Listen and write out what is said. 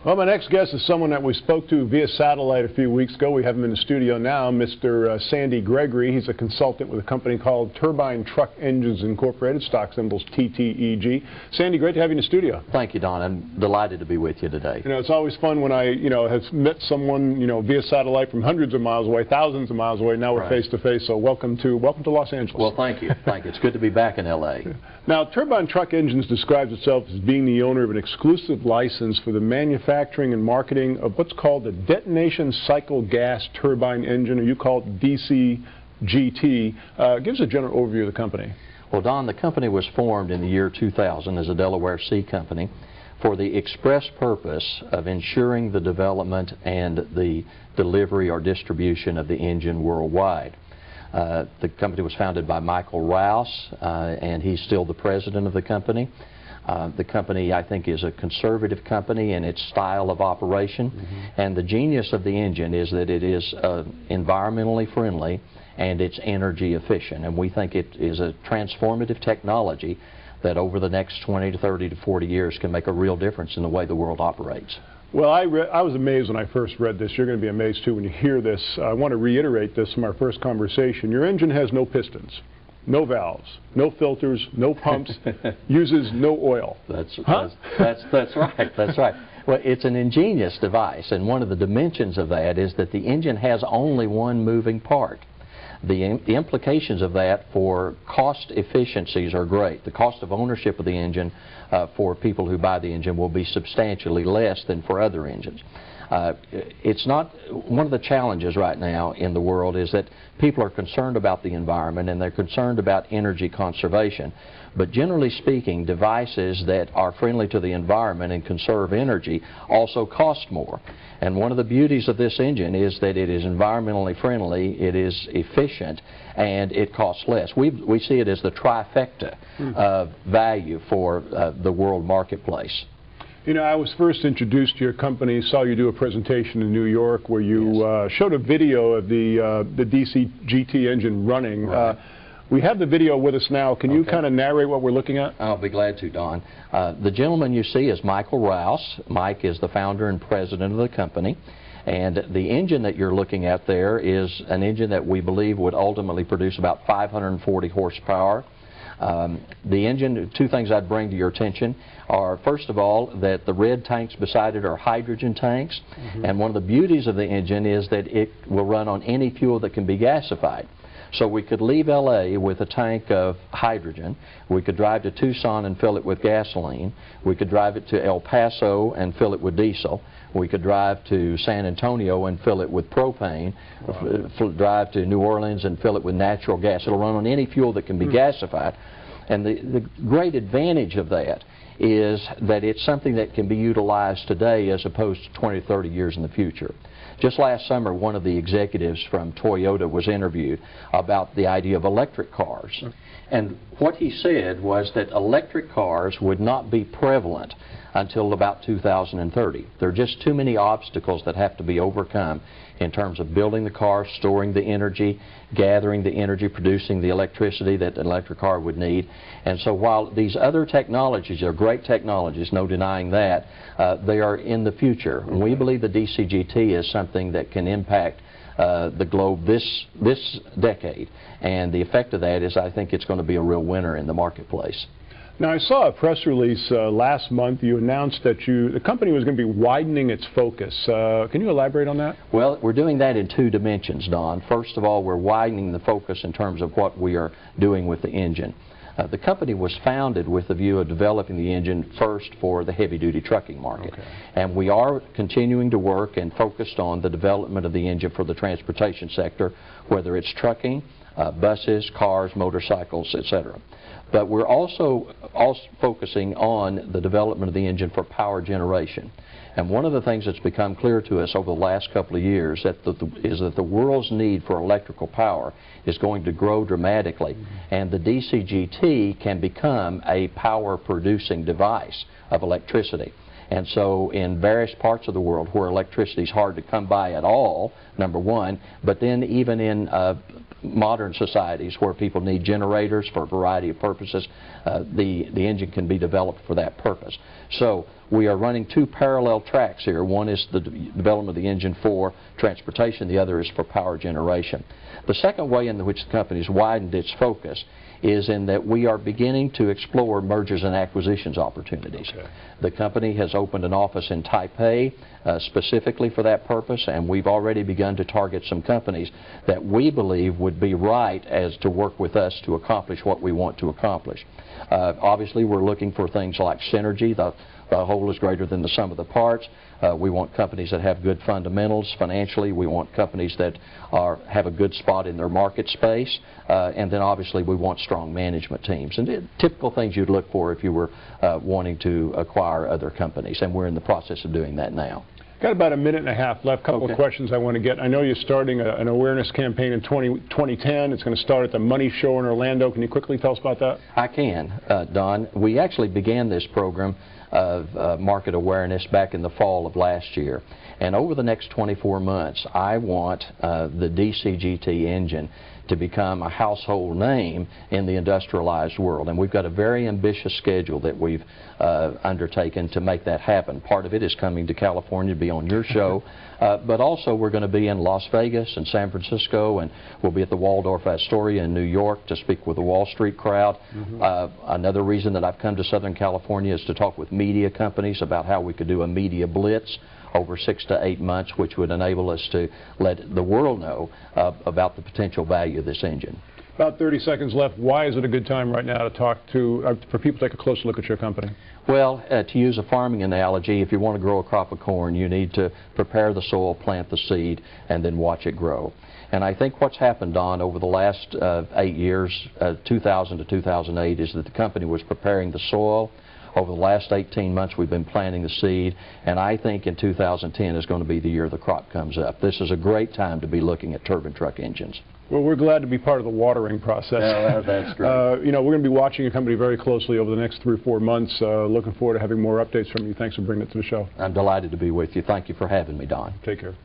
Well, my next guest is someone that we spoke to via satellite a few weeks ago. We have him in the studio now, Mr. Sandy Gregory. He's a consultant with a company called Turbine Truck Engines Incorporated, stock symbols TTEG. Sandy, great to have you in the studio. Thank you, Don. I'm delighted to be with you today. You know, it's always fun when I, have met someone, via satellite from hundreds of miles away, thousands of miles away. Now we're face to face. So welcome to Los Angeles. Well, thank you. Thank you. It's good to be back in L.A. Now, Turbine Truck Engines describes itself as being the owner of an exclusive license for the manufacturing and marketing of what's called the detonation cycle gas turbine engine, or you call it DCGT. Give us a general overview of the company. Well, Don, the company was formed in the year 2000 as a Delaware C company for the express purpose of ensuring the development and the delivery or distribution of the engine worldwide. The company was founded by Michael Rouse, and he's still the president of the company. The company, I think, is a conservative company in its style of operation, and the genius of the engine is that it is environmentally friendly and it's energy efficient, and we think it is a transformative technology that over the next 20 to 30 to 40 years can make a real difference in the way the world operates. Well, I was amazed when I first read this. You're going to be amazed too when you hear this. I want to reiterate this from our first conversation. Your engine has no pistons, no valves, no filters, no pumps, uses no oil. That's right. That's right. Well, it's an ingenious device, and one of the dimensions of that is that the engine has only one moving part. The implications of that for cost efficiencies are great. The cost of ownership of the engine for people who buy the engine will be substantially less than for other engines. It's not one of the challenges right now in the world is that people are concerned about the environment and they're concerned about energy conservation. But generally speaking, devices that are friendly to the environment and conserve energy also cost more. And one of the beauties of this engine is that it is environmentally friendly, it is efficient, and it costs less. We see it as the trifecta of value for the world marketplace. You know, I was first introduced to your company, saw you do a presentation in New York where you showed a video of the DCGT engine running. Right. We have the video with us now. Can you kind of narrate what we're looking at? I'll be glad to, Don. The gentleman you see is Michael Rouse. Mike is the founder and president of the company. And the engine that you're looking at there is an engine that we believe would ultimately produce about 540 horsepower. The engine, two things I'd bring to your attention are, first of all, that the red tanks beside it are hydrogen tanks. And one of the beauties of the engine is that it will run on any fuel that can be gasified. So we could leave LA with a tank of hydrogen. We could drive to Tucson and fill it with gasoline. We could drive it to El Paso and fill it with diesel. We could drive to San Antonio and fill it with propane. Drive to New Orleans and fill it with natural gas. It'll run on any fuel that can be gasified. And the great advantage of that is that it's something that can be utilized today as opposed to 20 or 30 years in the future. Just last summer, one of the executives from Toyota was interviewed about the idea of electric cars. And what he said was that electric cars would not be prevalent until about 2030. There are just too many obstacles that have to be overcome in terms of building the car, storing the energy, gathering the energy, producing the electricity that an electric car would need. And so while these other technologies are great technologies, no denying that, they are in the future. And we believe the DCGT is something that can impact the globe this decade. And the effect of that is I think it's going to be a real winner in the marketplace. Now, I saw a press release last month. You announced that the company was going to be widening its focus. Can you elaborate on that? Well, we're doing that in two dimensions, Don. First of all, we're widening the focus in terms of what we are doing with the engine. The company was founded with the view of developing the engine first for the heavy-duty trucking market. And we are continuing to work and focused on the development of the engine for the transportation sector, whether it's trucking, buses, cars, motorcycles, etc. But we're also focusing on the development of the engine for power generation. And one of the things that's become clear to us over the last couple of years is that the world's need for electrical power is going to grow dramatically. And the DCGT can become a power-producing device of electricity. And so in various parts of the world where electricity is hard to come by at all, number one, but then even in modern societies where people need generators for a variety of purposes, the engine can be developed for that purpose. So we are running two parallel tracks here. One is the development of the engine for transportation, the other is for power generation. The second way in which the company has widened its focus is in that we are beginning to explore mergers and acquisitions opportunities. Okay. The company has opened an office in Taipei specifically for that purpose, and we've already begun to target some companies that we believe would be right as to work with us to accomplish what we want to accomplish. Obviously, we're looking for things like synergy. The whole is greater than the sum of the parts. We want companies that have good fundamentals financially. We want companies that have a good spot in their market space. And then obviously we want strong management teams. And typical things you'd look for if you were wanting to acquire other companies. And we're in the process of doing that now. Got about a minute and a half left. Couple of questions I want to get. I know you're starting an awareness campaign in 2010. It's going to start at the Money Show in Orlando. Can you quickly tell us about that? I can, Don. We actually began this program of market awareness back in the fall of last year. And over the next 24 months, I want the DCGT engine to become a household name in the industrialized world. And we've got a very ambitious schedule that we've undertaken to make that happen. Part of it is coming to California to be on your show, but also we're going to be in Las Vegas and San Francisco, and we'll be at the Waldorf Astoria in New York to speak with the Wall Street crowd. Another reason that I've come to Southern California is to talk with media companies about how we could do a media blitz over 6 to 8 months, which would enable us to let the world know about the potential value of this engine. About 30 seconds left. Why is it a good time right now to talk to, for people to take a closer look at your company? Well, to use a farming analogy, if you want to grow a crop of corn, you need to prepare the soil, plant the seed, and then watch it grow. And I think what's happened, Don, over the last 8 years, 2000 to 2008, is that the company was preparing the soil. Over the last 18 months, we've been planting the seed, and I think in 2010 is going to be the year the crop comes up. This is a great time to be looking at turbine truck engines. Well, we're glad to be part of the watering process. Yeah, that's great. You know, we're going to be watching your company very closely over the next 3 or 4 months. Looking forward to having more updates from you. Thanks for bringing it to the show. I'm delighted to be with you. Thank you for having me, Don. Take care.